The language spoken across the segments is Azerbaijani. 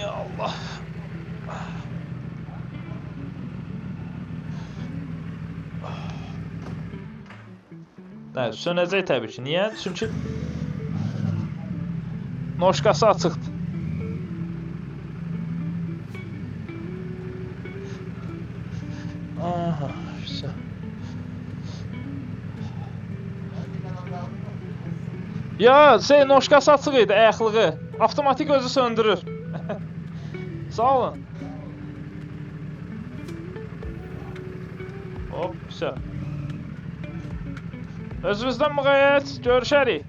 Allah. Evet, sönəcək təbii ki. Niyə? Çünki noşkası açıqdır. Aha, güzel. Ya, noşkası açıq idi, ayaqlığı. Avtomatik özü söndürür. Sağ olun. Hop, güzel. Özümüzdən müğayət, görüşərik.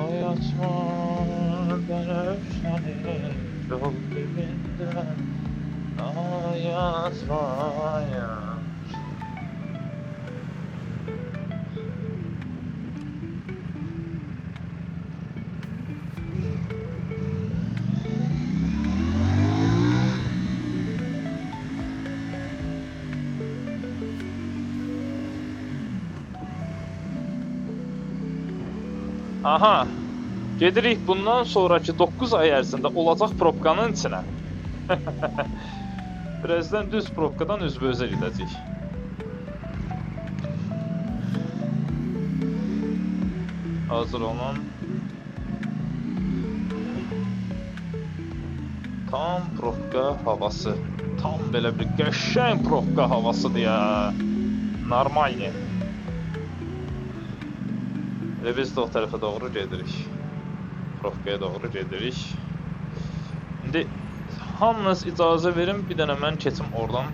Ayatma bənövşəni yol dibindən. Ayatma ayat. Aha, gedirik bundan sonraki 9 ay ərzində olacaq probkanın içinə. Birazdan düz probkadan üzbözə gedəcək. Hazır olun. Tam probka havası. Tam belə bir qəşəng probka havasıdır ya. Normalni. Ve biz de o tarafa doğru gedirik. Probkaya doğru gedirik. Şimdi hamınız icazə verin, bir dənə mən keçim oradan.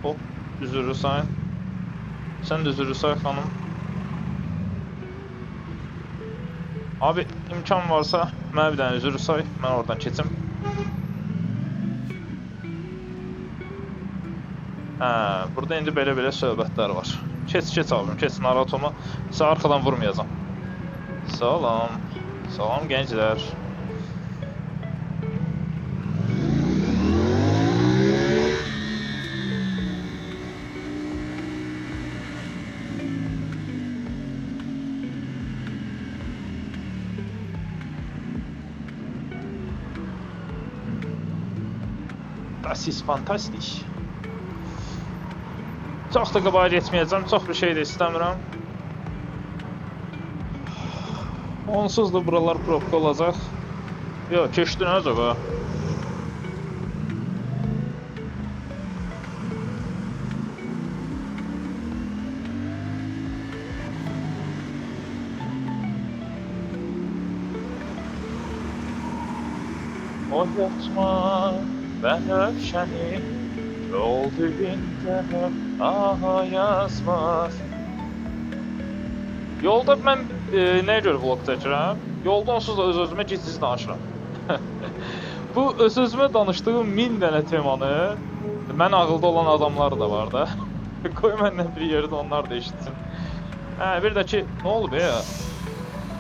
Hop, üzürü say. Sen de üzürü say xanım. Abi imkan varsa mənə bir dənə üzürü say, mən oradan keçim. Burada indi belə söhbətlər var. Keç abim, keç, narahat olma. Size arkadan vurmayacağım. Salam. Salam gençler. Das ist fantastisch. Çox da qabağa geçməyəcəm, çox bir şey də istəmirəm. Onsuz da buralar probka olacaq. Yox, keçdi nə acaba? Oyatma bənövşəni yol dibində. Aha yazmaz. Yolda mən nəyə görə vlog çəkirəm? Yolda onsuz da öz-özümə gizsiz danışıram. Bu öz-özümə danışdığım 1000 dənə temanı mən ağılda olan adamlar da var da. Qoy məndən bir yerdə onlar da eşitsin. Bir də ki, nə olub ya?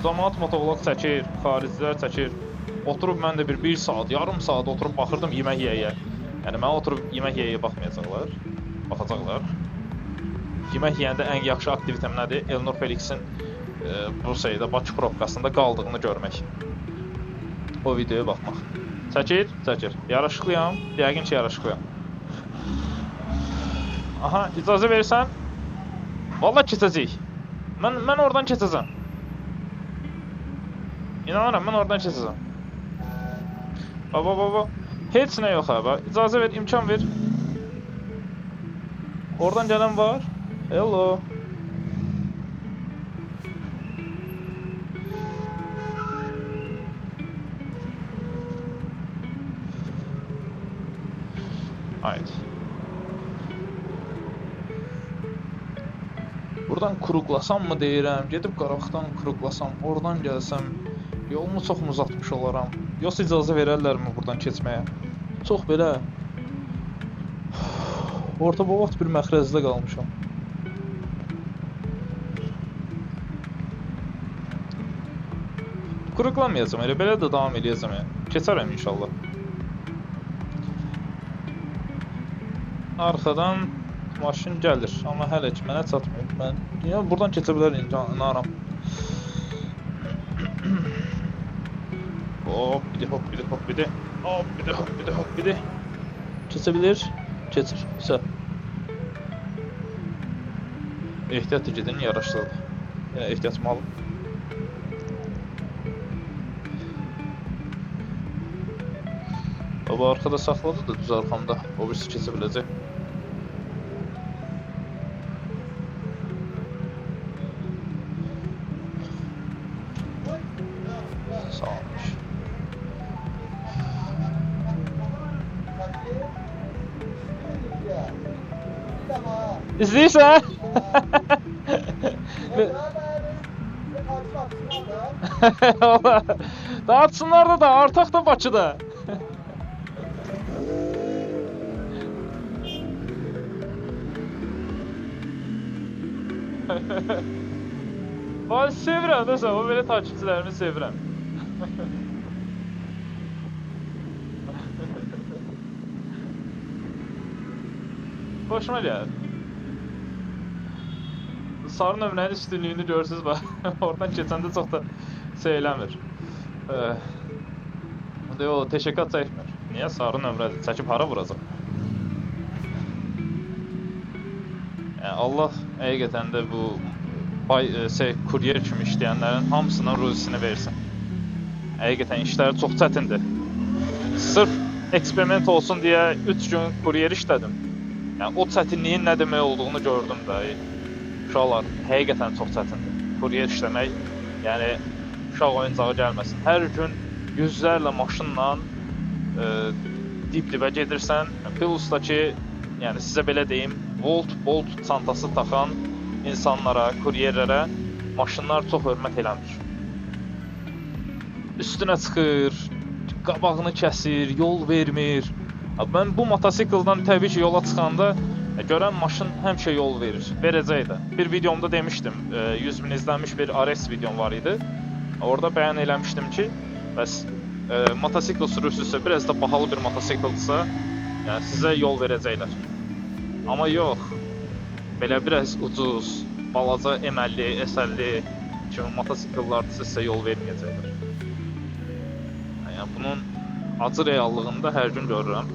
Camaat motovlog çəkir, xaricilər çəkir. Oturub mən də bir saat, yarım saat oturub baxırdım yemək yeyə. Yəni mən oturub yemək yeyə baxmayacaqlar. Baxacaqlar. Yemək yeyəndə ən yaxşı aktivitem nədir? Elnur Felixin bu sayıda Bakı probkasında qaldığını görmək. O videoya baxmaq. Çəkir, çəkir. Yaraşıqlıyam, yəqin ki yaraşıqlıyam. Aha, icazə verirsən? Vallahi keçəcəyik. Mən oradan keçəcəm. İnanıram, mən oradan keçəcəm. Baba. Heç nə yox abi. İcazə ver, imkan ver. Oradan gələn var. Hello. Haydi. Buradan kuruklasam mı deyirəm, gedib Qarabağdan kuruklasam, oradan gəlsəm, yolumu çox uzatmış olaram. Yoxsa icazə verərlərmi buradan keçməyə? Çox belə orta boğat bir məxrəzdə qalmışam. Quruqlamayacağam, elə belə də davam edəcəm. Keçərəm inşallah. Arxadan maşın gəlir, amma hələ ki mənə çatmır. Mən buradan keçə bilər inaram. Hop, bir de hop, bir de hop, bir de hop, bir de hop, bir de hop, bir de. Keçebilir. Keçir. Güzel. Ehtiyat edin, yaraşladı. Ehtiyatımı alın. Baba arkada saxladı da düz arxamda. O birisi keçə biləcək. Sağ olmuş. İzləyirsən? Dağıtsınlar da artıq da Bakıda. Vay sevirəm də sən, o belə takipçilərimi sevirəm. Hoşuma gəlir. Sarı nömrənin üstünlüyünü görürsünüz bax. Oradan keçəndə çox da şey eləmir. O teşekkür çəkmir. Niyə sarı nömrədir? Çəkib hara vuracaq? Yəni Allah həqiqətən də bu kuryer kimi işləyənlərin hamısının ruzisini versin. Həqiqətən işləri çox çətindir. Sırf eksperiment olsun deyə 3 gün kuryer işlədim. Yəni o çətinliyin nə demək olduğunu gördüm də. Uşaqlar həqiqətən çox çətindir. Kuryer işləmək, yəni uşaq oyuncağı gəlməsin. Hər gün yüzlərlə maşınla dib-dibə gedirsən. Plus da ki, yəni sizə belə deyim, Bolt çantası taxan insanlara, kuryerlərə maşınlar çox hörmət eləmir. Üstünə çıxır, qabağını kəsir, yol vermir. Mən bu motosikldan təbii ki yola çıxanda görən maşın həmişə yol verir, verəcək də. Bir videomda demişdim, 100 min izlənmiş bir RS videom var idi. Orada bəyan eləmişdim ki, bəs motosikl sürürsünüzsə, biraz da bahalı bir motosikldirsə, yəni sizə yol verəcəklər. Amma yox, belə biraz ucuz, balaca M50, S50 kimi motosikldardırsa sizə yol verməyəcəklər. Yəni bunun acı reallığını da hər gün görürəm.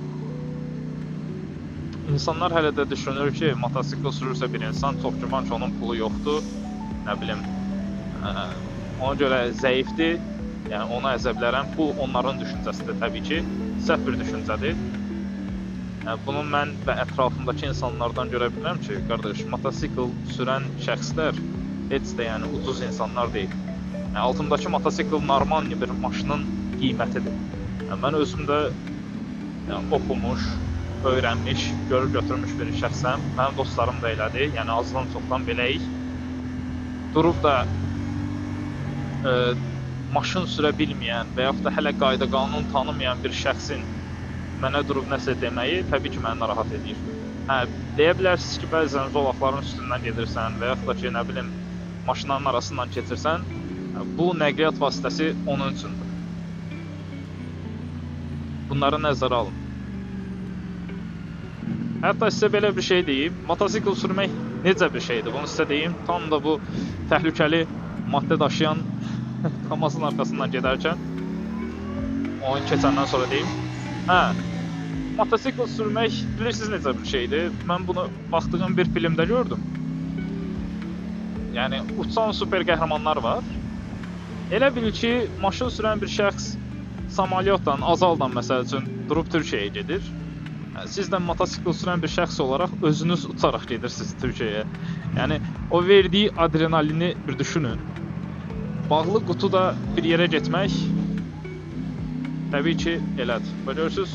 İnsanlar hələ də düşünür ki, motosikl sürürsə bir insan, çox güman ki, onun pulu yoxdur, nə bilim, ona görə zəifdir, yəni ona əzə bilərəm. Bu, onların düşüncəsidir təbii ki, səhv bir düşüncədir. Bunu mən və ətrafımdakı insanlardan görə bilirəm ki, qardaş, motosikl sürən şəxslər heç də yəni ucuz insanlar deyil. Yəni, altımdakı motosikl normal bir maşının qiymətidir. Yəni, mən özümdə oxumuş, öyrənmiş, görüb götürmüş bir şəxsəm. Mənim dostlarım da elədir, yəni azdan çoxdan beləyik. Durub da maşın sürə bilməyən və yaxud da hələ qayda qanun tanımayan bir şəxsin mənə durub nəsə deməyi təbii ki, məni narahat edir. Deyə bilərsiniz ki, bəzən zolaqların üstündən gedirsən və yaxud da ki, nə bilim, maşınların arasından keçirsən, bu nəqliyyat vasitəsi onun üçündür. Bunları nəzərə alın. Hətta sizə belə bir şey deyim, motosikl sürmək necə bir şeydir, bunu sizə deyim. Tam da bu təhlükəli maddə daşıyan Kamazın arxasından gedərkən, onu keçəndən sonra deyim. Motosikl sürmək bilirsiniz necə bir şeydir. Mən bunu baxdığım bir filmdə gördüm. Yəni, uçan super qəhrəmanlar var. Elə bil ki, maşın sürən bir şəxs samalyotdan, azaldan məsəl üçün durub Türkiyəyə gedir. Siz də motosikl sürən bir şəxs olaraq özünüz uçaraq gedirsiniz Türkiyəyə. Yəni, o verdiyi adrenalini bir düşünün. Bağlı qutuda bir yerə getmək təbii ki, elədir. Və görürsünüz,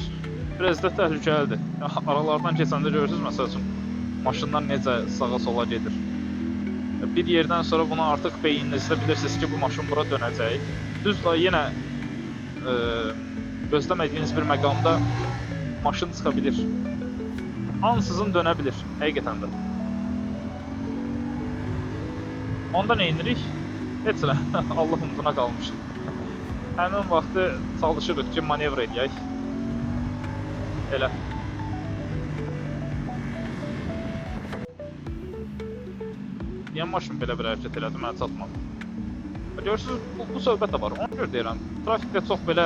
biraz da təhlükəlidir. Aralardan keçəndə görürsünüz, məsəl üçün, maşınlar necə sağa-sola gedir. Bir yerdən sonra bunu artıq beyninizdə bilirsiniz ki, bu maşın bura dönəcək. Düzdür, yenə gözləmədiyiniz bir məqamda maşın çıxa bilir. Ansızın dönə bilir, həqiqətən də. Onda nə edirik? Heç elə, Allah umuduna qalmışıq. həmin vaxtı çalışırıq ki, manevr eləyək. Elə. Niyə maşın belə bir hərəkət elədi, mənə çatmadı. Görürsünüz, bu söhbət də var. Ona görə deyirəm, trafikdə çox belə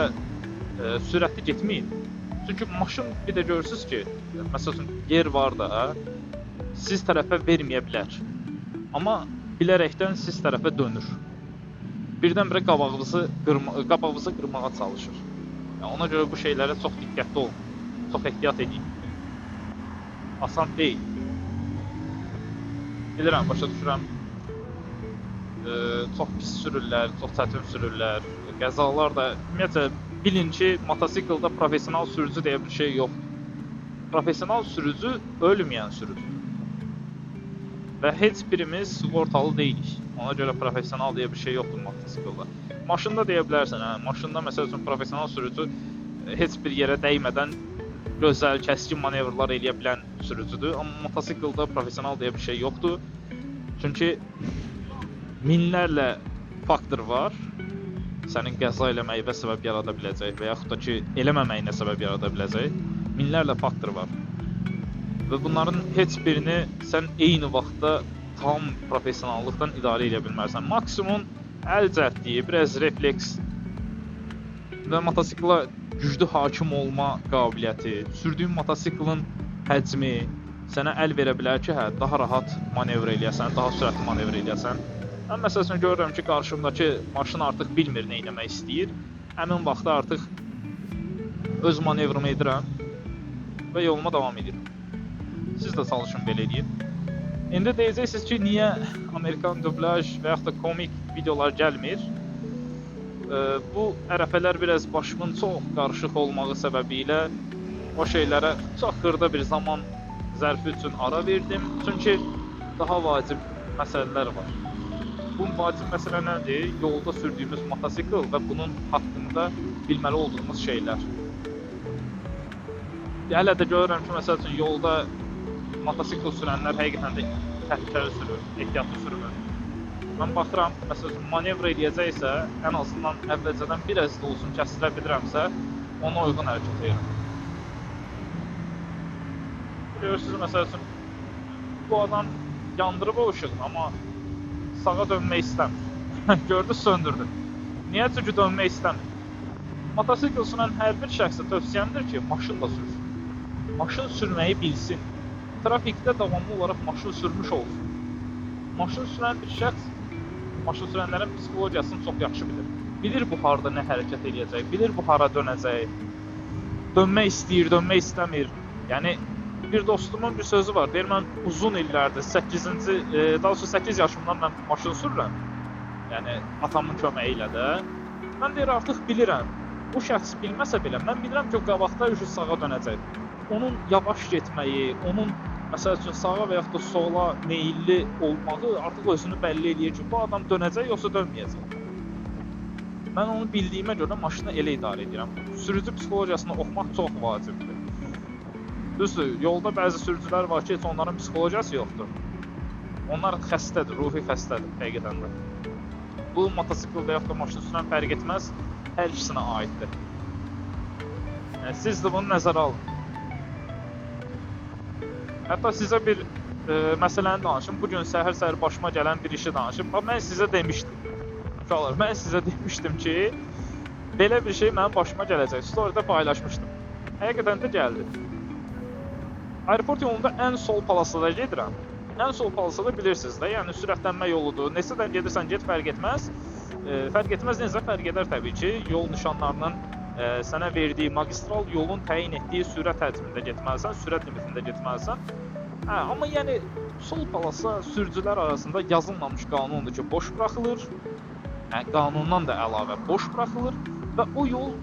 sürətli getməyin. Çünki maşın bir də görürsünüz ki, məsələn, yer var da, siz tərəfə verməyə bilər. Amma bilərəkdən siz tərəfə dönür. Birdən-birə qabağınızı qırmağa çalışır. Yəni, ona görə bu şeylərə çox diqqətli olun. Çox ehtiyat edin. Asan deyil. Bilirəm, başa düşürəm. Çox pis sürürlər, çox çətin sürürlər. Qəzalar da, ümumiyyətlə, bilin ki, mototsiklda professional sürücü deyə bir şey yoxdur. Professional sürücü ölməyən sürücüdür. Və heç birimiz sığortalı deyilik. Ona görə professional deyə bir şey yoxdur mototsiklda. Maşında deyə bilərsən, hə? Maşında məsəl üçün professional sürücü heç bir yerə dəymədən gözəl, kəskin manevrlar eləyə bilən sürücüdür. Amma mototsiklda professional deyə bir şey yoxdur. Çünki minlərlə faktor var. Sənin qəza eləməyinə səbəb yarada biləcək və yaxud da ki, eləməməyinə səbəb yarada biləcək. Minlərlə faktor var. Və bunların heç birini sən eyni vaxtda tam professionallıqdan idarə edə bilmərsən. Maksimum əl cəhdliyi, biraz refleks və motosikla güclü hakim olma qabiliyyəti, sürdüyün mototsiklın həcmi sənə əl verə bilər ki, hə, daha rahat manevr eləyəsən, daha sürətli manevr eləyəsən. Mən məsəl üçün görürəm ki, qarşımdakı maşın artıq bilmir nə etmək istəyir. Həmin vaxtda artıq öz manevrımı edirəm və yoluma davam edirəm. Siz də çalışın belə edin. İndi deyəcəksiniz ki, niyə Amerikan dublaj və yaxud da komik videolar gəlmir? Bu ərəfələr biraz başımın çox qarışıq olmağı səbəbilə o şeylərə çox xırda bir zaman zərfi üçün ara verdim. Çünki daha vacib məsələlər var. Bu vacib məsələ nədir? Yolda sürdüyümüz motosikl və bunun haqqında bilməli olduğumuz şeylər. Hələ də görürəm ki, məsəl üçün yolda motosikl sürənlər həqiqətən də təhlükəli sürür, ehtiyatlı sürmür. Mən baxıram, məsəl üçün manevr eləyəcəksə, ən azından əvvəlcədən bir az da olsun kəsdirə bilirəmsə, ona uyğun hərəkət edirəm. Görürsünüz, məsəl üçün, bu adam yandırıb o ışığını, amma sağa dönmək istəmir. Gördünüz, söndürdü. Niyə? Çünki dönmək istəmir. Motosikl sürən hər bir şəxsə tövsiyəmdir ki, maşın da sürsün. Maşın sürməyi bilsin. Trafikdə davamlı olaraq maşın sürmüş olsun. Maşın sürən bir şəxs, maşın sürənlərin psixologiyasını çox yaxşı bilir. Bilir bu harda nə hərəkət eləyəcək, bilir bu hara dönəcək. Dönmək istəyir, dönmək istəmir. Yəni, bir dostumun bir sözü var. Deyir, mən uzun illərdir, 8 yaşımdan mən maşın sürürəm. Yəni, atamın köməyi ilə də. Mən deyir, artıq bilirəm. Bu şəxs bilməsə belə, mən bilirəm ki, o qabaqda sağa dönəcək. Onun yavaş getməyi, onun məsəl üçün sağa və yaxud da sola meyilli olmağı artıq özünü bəlli eləyir ki, bu adam dönəcək, yoxsa dönməyəcək. Mən onu bildiyimə görə maşını elə idarə edirəm. Sürücü psixologiyasını oxumaq çox vacibdir. Düzdür, yolda bəzi sürücülər var ki, heç onların psixologiyası yoxdur. Onlar xəstədir, ruhi xəstədir, həqiqətən də. Bu, motosikl və yaxud da maşın sürən fərq etməz, hər ikisinə aiddir. Yəni, siz də bunu nəzərə alın. Hətta sizə bir məsələni danışım. Bugün səhər-səhər başıma gələn bir işi danışım. Mən sizə demişdim. Uşaqlar, mən sizə demişdim ki, belə bir şey mənim başıma gələcək. Story'də paylaşmışdım. Həqiqətən də gəldi. Aeroport yolunda ən sol palasada gedirəm. Ən sol palasada bilirsiniz də, yəni sürətlənmə yoludur. Neçədən gedirsən get, fərq etməz. Fərq etməz, necə fərq edər təbii ki, yol nişanlarının sənə verdiyi magistral yolun təyin etdiyi sürət həcmində getməlisən, sürət limitində getməlisən. Amma yəni sol palasa sürücülər arasında yazılmamış qanundur ki, boş buraxılır. Qanundan da əlavə boş buraxılır və o yol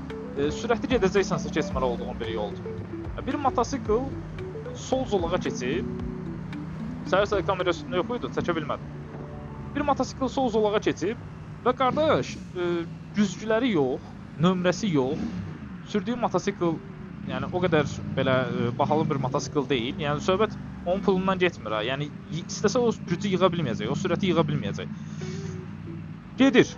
sürətli gedəcəksənsə keçməli olduğun bir yoldur. Bir motosikl sol zolağa keçib, səhər-səhər kamera üstündə yox idi, çəkə bilmədim. Bir motosikl sol zolağa keçib və qardaş, güzgüləri yox, nömrəsi yox, sürdüyü motosikl yəni o qədər belə bahalı bir motosikl deyil. Yəni söhbət onun pulundan getmir ha. Yəni istəsə o gücü yığa bilməyəcək, o sürəti yığa bilməyəcək. Gedir.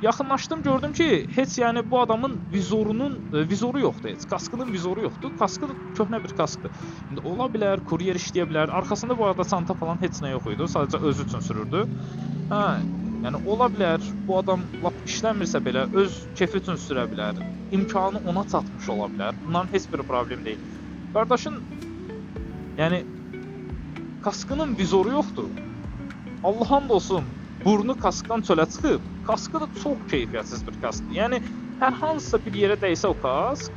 Yaxınlaşdım, gördüm ki, heç yəni bu adamın vizoru yoxdur heç. Kaskının vizoru yoxdur. Kaskı da köhnə bir kaskdır. İndi ola bilər, kuryer işləyə bilər. Arxasında bu arada çanta falan heç nə yox idi. Sadəcə özü üçün sürürdü. Hə, yəni ola bilər bu adam lap işləmirsə belə öz kefi üçün sürə bilər. İmkanı ona çatmış ola bilər. Bunların heç bir problem deyil. Qardaşın yəni kaskının vizoru yoxdur. Allah hamd olsun, burnu kaskdan çölə çıxıb. Kaskı da çox keyfiyyətsiz bir kaskdır. Yəni hər hansısa bir yerə dəysə o kask,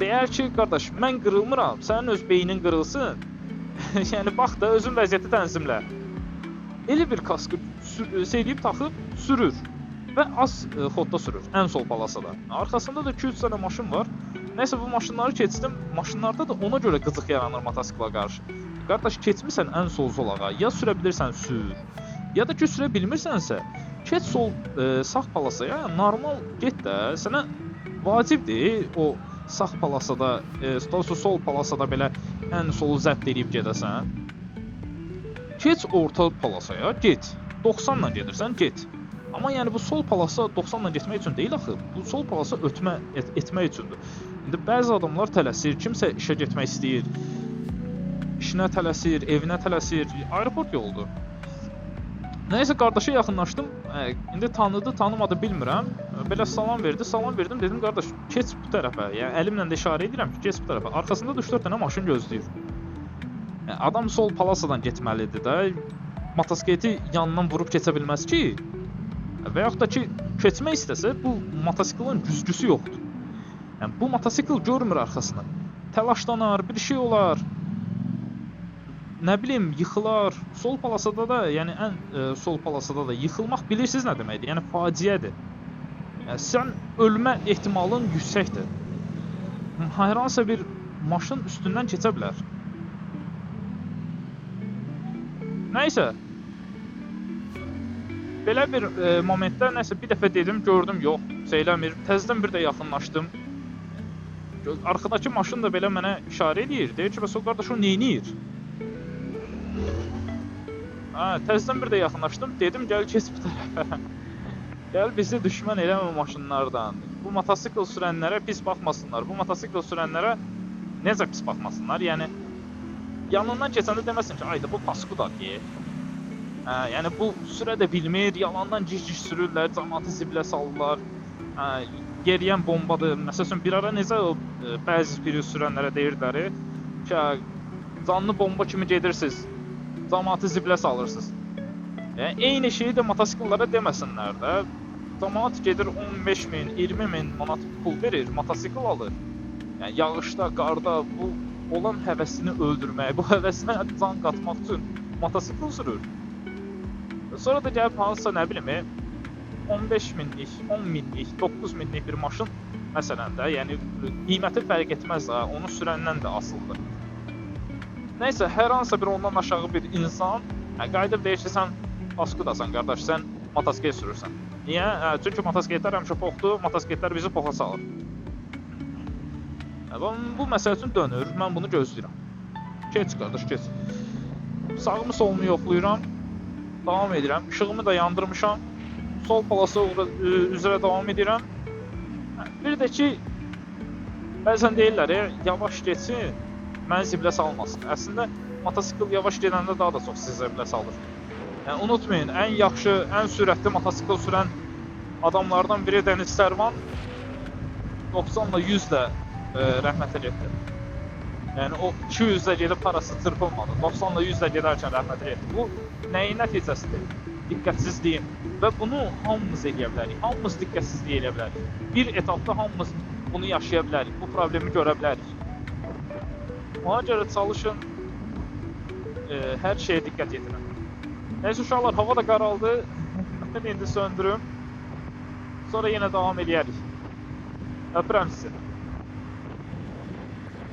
deyər ki, qardaş, mən qırılmıram, sənin öz beynin qırılsın. Yəni bax da özün vəziyyəti tənzimlə. Elə bir kaskı seyləyib taxıb sürür və az xodda sürür, ən sol palasada. Arxasında da 2-3 dənə maşın var. Nəysə bu maşınları keçdim. Maşınlarda da ona görə qızıq yaranır motosikla qarşı. Qardaş, keçmirsən ən sol zolağa, ya sürə bilirsən sür, ya da ki sürə bilmirsənsə, keç sol sağ palasaya, normal get də. Sənə vacibdir o sağ palasada, sol palasada belə ən solu zəbt edib gedəsən. Keç orta palasaya, get. 90 ilə gedirsən, get. Amma yəni bu sol palasa 90 ilə getmək üçün deyil axı. Bu sol palasa etmək üçündür. İndi bəzi adamlar tələsir, kimsə işə getmək istəyir. İşinə tələsir, evinə tələsir, aeroport yoludur. Nəysə qardaşa yaxınlaşdım. İndi tanıdı, tanımadı bilmirəm. Belə salam verdim, dedim qardaş, keç bu tərəfə. Yəni əlimlə də işarə edirəm ki, keç bu tərəfə. Arxasında da 3-4 dənə maşın gözləyir. Adam sol palasadan getməlidir də. Motosikleti yanından vurub keçə bilməz ki. Və yaxud da ki, keçmək istəsə, bu motosiklin güzgüsü yoxdur. Yəni bu motosikl görmür arxasını. Təlaşlanar, bir şey olar. Nə bilim, yıxılar. Sol palasada da, yəni ən sol palasada da yıxılmaq bilirsiniz nə deməkdir? Yəni faciədir. Yəni sən ölmə ehtimalın yüksəkdir. Hər hansısa bir maşın üstündən keçə bilər. Nəysə. Belə bir momentdə nəsə bir dəfə dedim, gördüm, yox, söyləmir. Təzədən bir də yaxınlaşdım. Arxadakı maşın da belə mənə işarə edir. Deyir ki, bəs o qardaş o neynir? Təzədən bir də yaxınlaşdım. Dedim, gəl keç bu tərəfə. Gəl bizi düşmən eləmə maşınlardan. Bu motosikl sürənlərə pis baxmasınlar. Bu motosikl sürənlərə necə pis baxmasınlar? Yəni yanından keçəndə deməsin ki, ayda bu paskuda ki. Yəni bu sürə də bilmir, yalandan cic-cic sürürlər, cəmaatı zibilə salırlar. Yeriyən bombadır. Məsələn, bir ara necə o bəzi virus sürənlərə deyirdilər ki, canlı bomba kimi gedirsiniz. Cəmaatı zibilə salırsınız. Yəni eyni şeyi də motosikillərə deməsinlər də. Cəmaat gedir 15 min, 20 min manat pul verir, motosikl alır. Yəni yağışda, qarda bu olan həvəsini öldürmək, bu həvəsinə can qatmaq üçün motosikl sürür. Sonra da gəlib hansısa nə bilim 15 minlik, 10 minlik, 9 minlik bir maşın məsələn də, yəni qiyməti fərq etməz ha, onu sürəndən də asılıdır. Nəysə, hər hansısa bir ondan aşağı bir insan qayıdıb deyir ki, sən paskudasan qardaş, sən motosiklet sürürsən. Niyə? Çünki motosikletlər həmişə poxdur, motosikletlər bizi poxa salır. Bu məsələ üçün dönür, mən bunu gözləyirəm. Keç qardaş, keç. Sağımı solumu yoxlayıram, davam edirəm, işığımı da yandırmışam, sol palasa üzrə davam edirəm. Bir də ki, bəzən deyirlər, yavaş geçsin, məni zibilə salmasın. Əslində, motosikl yavaş gedəndə daha da çox sizi zibilə salır. Yəni, unutmayın, ən yaxşı, ən sürətli motosikl sürən adamlardan biri Dəniz Sərvan 90 ilə 100 ilə rəhmətə getdi. Yəni, o 200 ilə gedib parası çırpılmadı. 90 ilə 100 ilə gedərkən rəhmətə getdi. Bu, nəyin nəticəsidir? Diqqətsizliyin. Və bunu hamımız eləyə bilərik. Hamımız diqqətsizliyi eləyə bilərik. Bir etapda hamımız bunu yaşaya bilərik. Bu problemi görə bilərik. Ona görə çalışın, hər şeyə diqqət yetirin. Nəysə uşaqlar, hava da qaraldı. Mən indi söndürüm. Sonra yenə davam edərik. Öpürəm sizi.